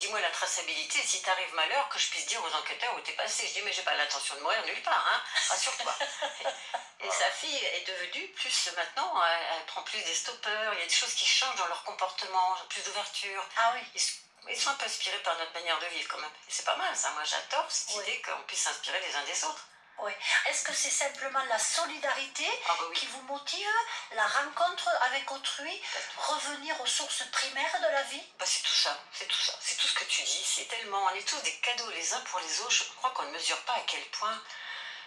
Dis-moi la traçabilité, si t'arrive malheur, que je puisse dire aux enquêteurs où t'es passé. Je dis, mais j'ai pas l'intention de mourir nulle part, hein, rassure-toi. Et sa fille est devenue plus maintenant, elle prend plus des stoppeurs, il y a des choses qui changent dans leur comportement, plus d'ouverture. Ah oui. Ils sont un peu inspirés par notre manière de vivre quand même. Et c'est pas mal ça, moi j'adore cette Oui. idée qu'on puisse s'inspirer les uns des autres. Oui. Est-ce que c'est simplement la solidarité oui. qui vous motive, la rencontre avec autrui, revenir aux sources primaires de la vie? C'est tout ça, c'est tout ça, c'est tout ce que tu dis, c'est tellement, on est tous des cadeaux les uns pour les autres, je crois qu'on ne mesure pas à quel point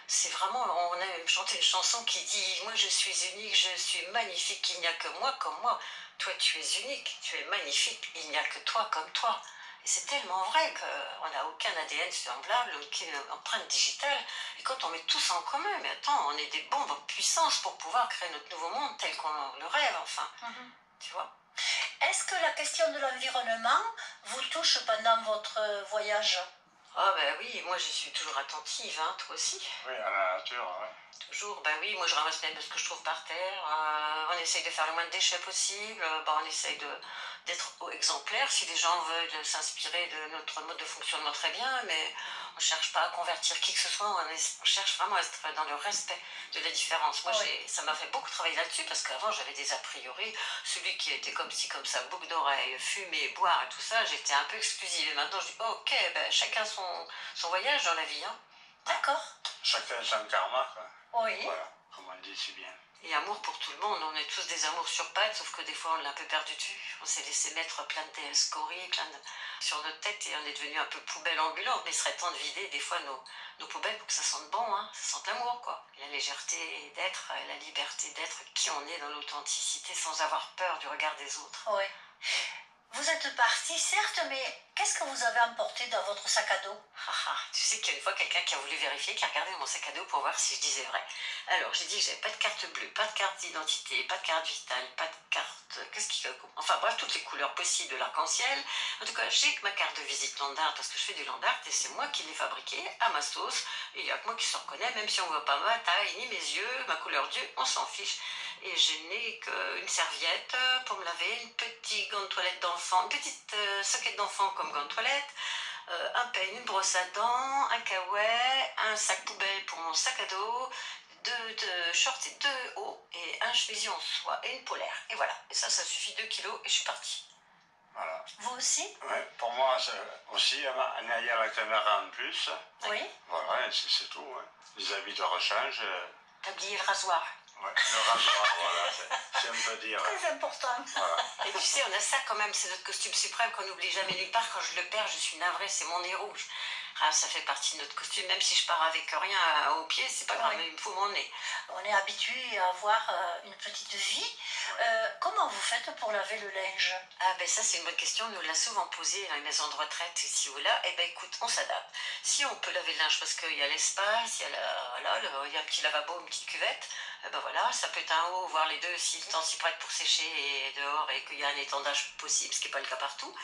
c'est vraiment, on a même chanté une chanson qui dit « Moi je suis unique, je suis magnifique, il n'y a que moi comme moi. Toi tu es unique, tu es magnifique, il n'y a que toi comme toi. » Et c'est tellement vrai qu'on n'a aucun ADN semblable, aucune empreinte digitale. Et quand on met tout ça en commun, mais attends, on est des bombes en puissance pour pouvoir créer notre nouveau monde tel qu'on le rêve, enfin. Tu vois? Est-ce que la question de l'environnement vous touche pendant votre voyage? Ah ben oui, moi je suis toujours attentive, hein, toi aussi? Oui, à la nature, oui. Toujours, ben oui, moi je ramasse même ce que je trouve par terre, on essaye de faire le moins de déchets possible, on essaye d'être exemplaire si les gens veulent s'inspirer de notre mode de fonctionnement très bien, mais on ne cherche pas à convertir qui que ce soit, on cherche vraiment à être dans le respect de la différence. Moi ça m'a fait beaucoup travailler là-dessus parce qu'avant j'avais des a priori, celui qui était comme ci, comme ça, boucle d'oreille, fumer, boire et tout ça, j'étais un peu exclusive. Et maintenant je dis ok, ben, chacun son voyage dans la vie. Hein. D'accord. Chacun son karma, quoi. Oui. Voilà, comme on dit si bien. Et amour pour tout le monde, on est tous des amours sur pattes, sauf que des fois on l'a un peu perdu de vue. On s'est laissé mettre plein de scories, sur notre tête et on est devenu un peu poubelle ambulante. Mais il serait temps de vider des fois nos poubelles pour que ça sente bon, hein, ça sente l'amour, quoi. Et la légèreté d'être, la liberté d'être qui on est dans l'authenticité sans avoir peur du regard des autres. Oui. Vous êtes parti, certes, mais qu'est-ce que vous avez emporté dans votre sac à dos? Tu sais qu'il y a une fois quelqu'un qui a voulu vérifier, qui a regardé mon sac à dos pour voir si je disais vrai. Alors j'ai dit que j'avais pas de carte bleue, pas de carte d'identité, pas de carte vitale, pas de carte... Enfin bref, toutes les couleurs possibles de l'arc-en-ciel. En tout cas, j'ai que ma carte de visite Landart parce que je fais du Landart et c'est moi qui l'ai fabriquée à ma sauce. Et il n'y a que moi qui s'en reconnais, même si on ne voit pas ma taille, ni mes yeux, ma couleur d'yeux, on s'en fiche. Et je n'ai qu'une serviette pour me laver, une petite gant de toilette d'enfant, une petite soquette d'enfant comme gant de toilette, un peigne, une brosse à dents, un caouet, un sac poubelle pour mon sac à dos, deux shorts et 2 hauts, et un chemisier en soie et une polaire. Et voilà, et ça suffit 2 kilos et je suis partie. Voilà. Vous aussi? Oui, pour moi aussi, on a la caméra en plus. Oui. Voilà, c'est tout. Hein. Les habits de rechange. T'as oublié le rasoir. Ouais, le rasoir, voilà, si on peut dire. Très important. Voilà. Et tu sais, on a ça quand même, c'est notre costume suprême qu'on n'oublie jamais nulle part. Quand je le perds, je suis navrée, c'est mon nez rouge. Ça fait partie de notre costume, même si je pars avec rien au pied, c'est pas grave, mais il me faut mon nez. On est habitué à avoir une petite vie. Comment vous faites pour laver le linge? Ben ça c'est une bonne question, on nous l'a souvent posé dans les maisons de retraite ici ou là. Eh ben écoute, on s'adapte. Si on peut laver le linge parce qu'il y a l'espace, il y a un petit lavabo, une petite cuvette, ben voilà, ça peut être un haut, voire les deux si le temps s'y prête pour sécher et dehors et qu'il y a un étendage possible, ce qui n'est pas le cas partout.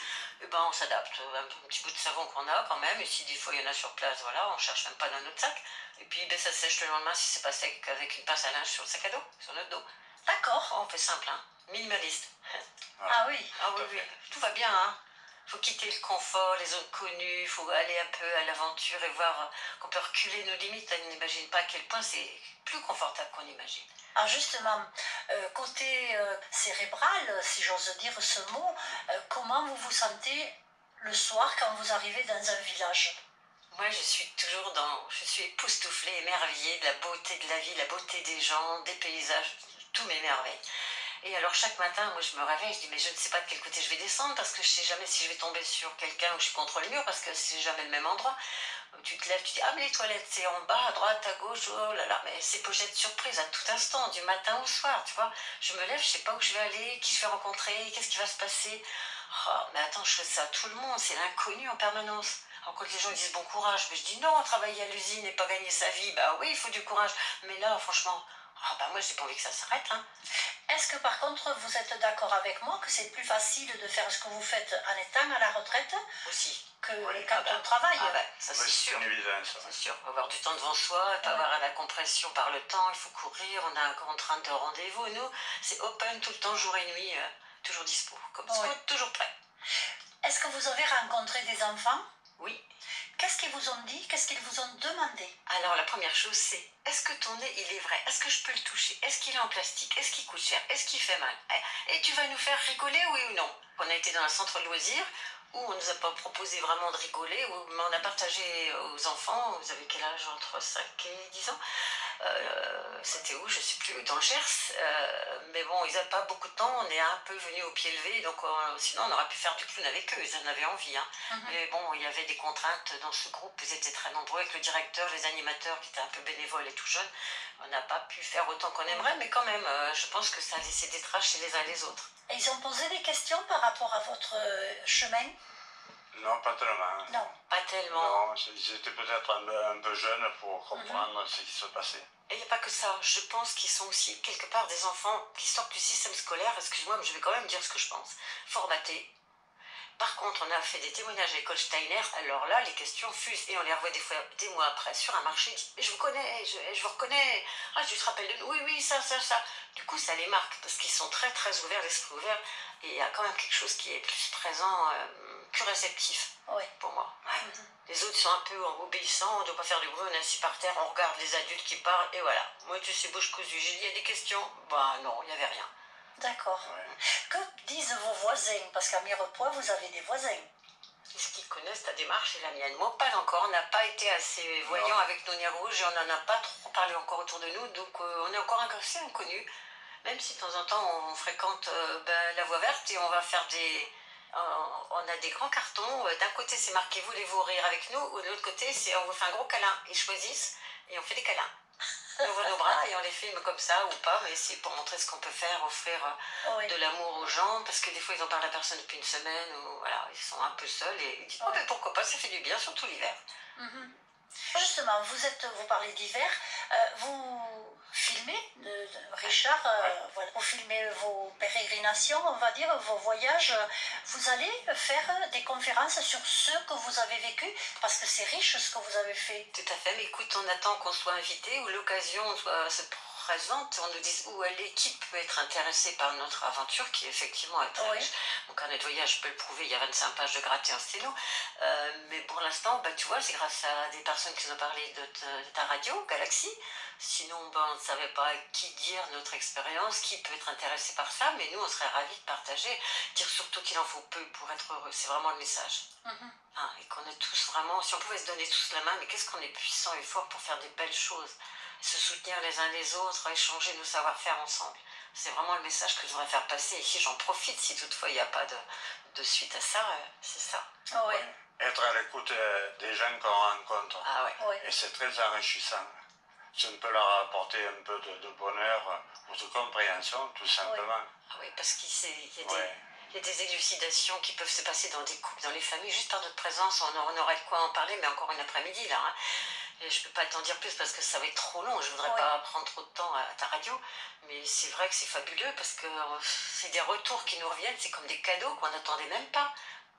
Eh ben on s'adapte. Un petit bout de savon qu'on a quand même, et si des fois il y en a sur place, voilà, on cherche même pas dans notre sac. Et puis ben, ça sèche le lendemain si c'est pas sec avec une pince à linge sur le sac à dos, sur notre dos. D'accord. On fait simple, hein. Minimaliste. Voilà. Ah oui. Ah oui, oui. Tout va bien, hein. Faut quitter le confort, les zones connues, il faut aller un peu à l'aventure et voir qu'on peut reculer nos limites. On n'imagine pas à quel point c'est plus confortable qu'on imagine. Alors justement, côté cérébral, si j'ose dire ce mot, comment vous vous sentez le soir quand vous arrivez dans un village? Moi, je suis époustouflée, émerveillée de la beauté de la vie, la beauté des gens, des paysages, tout m'émerveille. Et alors chaque matin, moi je me réveille, je dis mais je ne sais pas de quel côté je vais descendre parce que je ne sais jamais si je vais tomber sur quelqu'un ou je suis contre le mur parce que c'est jamais le même endroit. Tu te lèves, tu dis ah mais les toilettes c'est en bas, à droite, à gauche, oh là là, mais c'est pochette surprise à tout instant, du matin au soir, tu vois. Je me lève, je ne sais pas où je vais aller, qui je vais rencontrer, qu'est-ce qui va se passer. Oh, mais attends, je fais ça à tout le monde, c'est l'inconnu en permanence. Alors quand les gens disent bon courage, mais je dis non, travailler à l'usine et pas gagner sa vie, bah oui, il faut du courage. Mais là, franchement, moi j'ai pas envie que ça s'arrête, hein. Est-ce que par contre vous êtes d'accord avec moi que c'est plus facile de faire ce que vous faites en étant à la retraite aussi que quand on travaille? Ça c'est sûr. C'est sûr. Avoir du temps devant soi, pas avoir à la compression par le temps, il faut courir, on a un contrainte de rendez-vous. Nous, c'est open tout le temps, jour et nuit, toujours dispo, comme toujours prêt. Est-ce que vous avez rencontré des enfants? Oui. Qu'est-ce qu'ils vous ont dit? Qu'est-ce qu'ils vous ont demandé? Alors la première chose c'est, est-ce que ton nez il est vrai? Est-ce que je peux le toucher? Est-ce qu'il est en plastique? Est-ce qu'il coûte cher? Est-ce qu'il fait mal? Et tu vas nous faire rigoler, oui ou non? On a été dans un centre de loisirs où on nous a pas proposé vraiment de rigoler, mais on a partagé aux enfants, vous avez quel âge? Entre 5 et 10 ans. C'était où? Je sais plus, dans le Gers. Mais bon, ils n'avaient pas beaucoup de temps, on est un peu venus au pied levé, donc sinon on aurait pu faire du clown avec eux, ils en avaient envie. Hein. Mais bon, il y avait des contraintes dans ce groupe, ils étaient très nombreux avec le directeur, les animateurs qui étaient un peu bénévoles et tout jeunes. On n'a pas pu faire autant qu'on aimerait, mais quand même, je pense que ça a laissé des traces chez les uns et les autres. Et ils ont posé des questions par rapport à votre chemin? Non, pas tellement. Non. Pas tellement. Non, ils étaient peut-être un peu jeunes pour comprendre ce qui se passait. Et il n'y a pas que ça, je pense qu'ils sont aussi quelque part des enfants qui sortent du système scolaire, excuse-moi, mais je vais quand même dire ce que je pense, formatés. Par contre, on a fait des témoignages à l'école Steiner, alors là, les questions fusent, et on les revoit des fois, des mois après, sur un marché, dit, mais je vous connais, je vous reconnais, ah, je te rappelle de nous, oui, oui, ça. Du coup, ça les marque, parce qu'ils sont très, très ouverts, l'esprit ouvert, et il y a quand même quelque chose qui est plus présent, plus réceptif, pour moi. Ouais. Les autres sont un peu obéissants, on ne doit pas faire du bruit, on est assis par terre, on regarde les adultes qui parlent, et voilà. Moi, tu sais, bouche cousue, j'ai dit, il y a des questions? Bah non, il n'y avait rien. D'accord. Ouais. Que disent vos voisins? Parce qu'à Mirepoix, vous avez des voisins. Est-ce qu'ils connaissent ta démarche et la mienne? Moi, pas encore. On n'a pas été assez voyants avec nos nez rouges et on n'en a pas trop parlé encore autour de nous. Donc, on est encore assez inconnus. Même si de temps en temps, on fréquente la voie verte et on va faire des... on a des grands cartons. D'un côté, c'est marqué voulez-vous rire avec nous, ou de l'autre côté, c'est on vous fait un gros câlin. Ils choisissent et on fait des câlins. On ouvre nos bras et on les filme comme ça ou pas, mais c'est pour montrer ce qu'on peut faire, offrir de l'amour aux gens, parce que des fois ils en parlent à personne depuis une semaine, ou voilà, ils sont un peu seuls et ils disent oh, mais pourquoi pas, ça fait du bien, surtout l'hiver. Justement, vous parlez d'hiver, vous filmez, Richard, voilà, vous filmez vos pérégrinations, on va dire, vos voyages. Vous allez faire des conférences sur ce que vous avez vécu, parce que c'est riche ce que vous avez fait. Tout à fait, mais écoute, on attend qu'on soit invité ou l'occasion se présente, on nous dit où l'équipe peut être intéressée par notre aventure qui effectivement est très riche. Mon carnet de voyage, je peux le prouver, il y a 25 pages de gratté en stylo. Mais pour l'instant, tu vois, c'est grâce à des personnes qui nous ont parlé de ta radio, Galaxy. Sinon, on ne savait pas qui dire notre expérience, qui peut être intéressé par ça, mais nous, on serait ravis de partager, dire surtout qu'il en faut peu pour être heureux. C'est vraiment le message. Et qu'on est tous vraiment, si on pouvait se donner tous la main, mais qu'est-ce qu'on est puissant et fort pour faire des belles choses, se soutenir les uns les autres, échanger nos savoir-faire ensemble. C'est vraiment le message que je voudrais faire passer. Et si j'en profite, si toutefois il n'y a pas de suite à ça, c'est ça. Être à l'écoute des gens qu'on rencontre. Et c'est très enrichissant. Ça peut leur apporter un peu de bonheur ou de compréhension, tout simplement. Oui, parce qu'il y a des élucidations qui peuvent se passer dans des couples, dans les familles. Juste par notre présence, on aurait de quoi en parler, mais encore une après-midi, là. Et je ne peux pas t'en dire plus parce que ça va être trop long. Je ne voudrais pas prendre trop de temps à ta radio. Mais c'est vrai que c'est fabuleux parce que c'est des retours qui nous reviennent. C'est comme des cadeaux qu'on n'attendait même pas.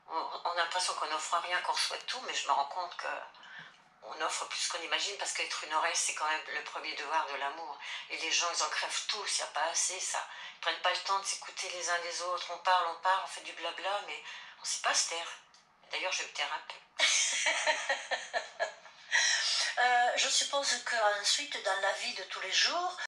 On a l'impression qu'on n'offre rien, qu'on reçoit tout, mais je me rends compte qu'on offre plus qu'on imagine parce qu'être une oreille, c'est quand même le premier devoir de l'amour. Et les gens, ils en crèvent tous, il n'y a pas assez ça. Ils prennent pas le temps de s'écouter les uns les autres. On parle, on fait du blabla, mais on ne sait pas se taire. D'ailleurs, je vais me taire un peu. Je suppose qu'ensuite, dans la vie de tous les jours,